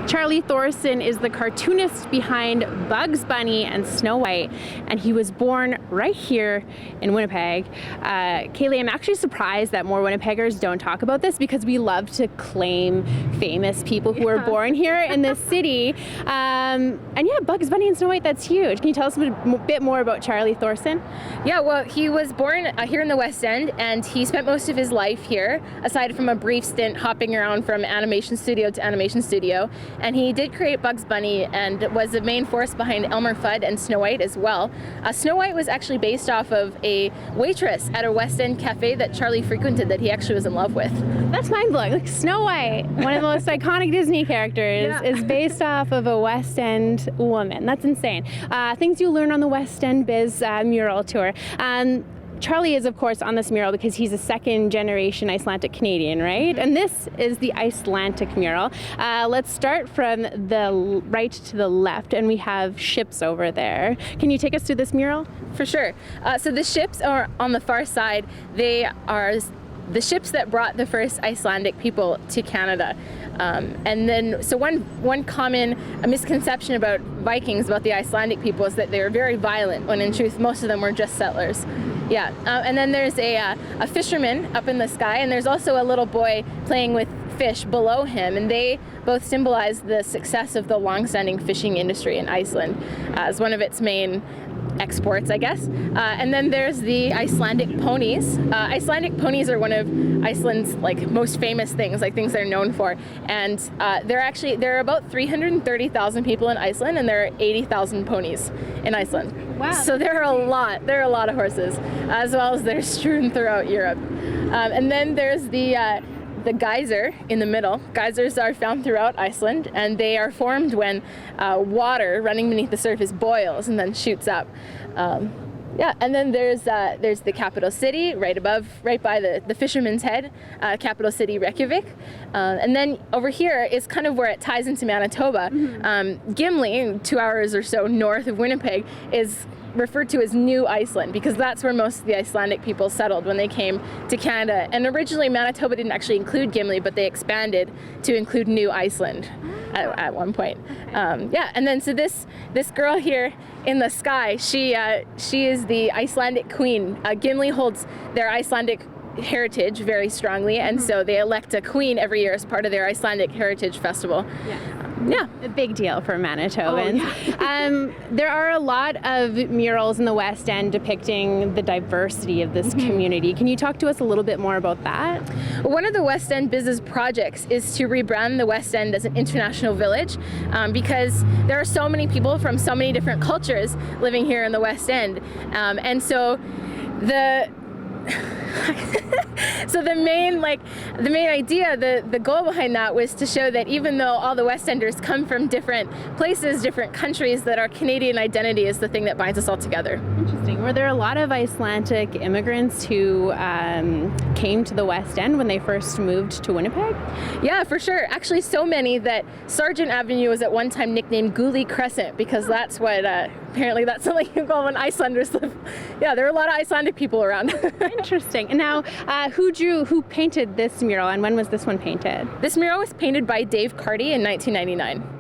Charlie Thorson is the cartoonist behind Bugs Bunny and Snow White, and he was born right here in Winnipeg. Kaylee, I'm actually surprised that more Winnipeggers don't talk about this because we love to claim famous people who were born here in this city. And yeah, Bugs Bunny and Snow White, that's huge. Can you tell us a bit more about Charlie Thorson? Yeah, well, he was born here in the West End, and he spent most of his life here, aside from a brief stint hopping around from animation studio to animation studio. And he did create Bugs Bunny and was the main force behind Elmer Fudd and Snow White as well. Snow White was actually based off of a waitress at a West End cafe that Charlie frequented that he actually was in love with. That's mind-blowing. Like Snow White, one of the most iconic Disney characters, is based off of a West End woman. That's insane. Things you learn on the West End BIZ Mural tour. Charlie is, of course, on this mural because he's a second-generation Icelandic Canadian, right? Mm-hmm. And this is the Icelandic Mural. Let's start from the right to the left, and we have ships over there. Can you take us through this mural? For sure. So the ships are on the far side. They are the ships that brought the first Icelandic people to Canada. And then, so one common misconception about Vikings, about the Icelandic people, is that they were very violent, when in truth, most of them were just settlers. Yeah, and then there's a fisherman up in the sky, and there's also a little boy playing with fish below him, and they both symbolize the success of the long-standing fishing industry in Iceland as one of its main exports, I guess. And then there's the Icelandic ponies. Icelandic ponies are one of Iceland's most famous things, things they're known for. And there are about 330,000 people in Iceland, and there are 80,000 ponies in Iceland. Wow. So there are a lot of horses, as well as they're strewn throughout Europe. And then there's the geyser in the middle. Geysers are found throughout Iceland, and they are formed when water running beneath the surface boils and then shoots up. Yeah, and then there's the capital city right by the fisherman's head, capital city Reykjavik. And then over here is kind of where it ties into Manitoba. Mm-hmm. Gimli, 2 hours or so north of Winnipeg, is referred to as New Iceland because that's where most of the Icelandic people settled when they came to Canada. And originally Manitoba didn't actually include Gimli, but they expanded to include New Iceland at one point. Yeah, and then so this girl here in the sky, she is the Icelandic queen. Gimli holds their Icelandic heritage very strongly, and so they elect a queen every year as part of their Icelandic Heritage Festival. Yeah, a big deal for Manitobans. Oh, yeah. There are a lot of murals in the West End depicting the diversity of this community. Can you talk to us a little bit more about that? Well, one of the West End BIZ's projects is to rebrand the West End as an international village because there are so many people from so many different cultures living here in the West End. And so so the main idea, the goal behind that was to show that even though all the West Enders come from different places, different countries, that our Canadian identity is the thing that binds us all together. Interesting. Were there a lot of Icelandic immigrants who came to the West End when they first moved to Winnipeg? Yeah, for sure. Actually, so many that Sargent Avenue was at one time nicknamed Gully Crescent because that's what apparently that's something you call when Icelanders live. Yeah, there are a lot of Icelandic people around. Interesting. And now, who painted this mural, and when was this one painted? This mural was painted by Dave Carty in 1999.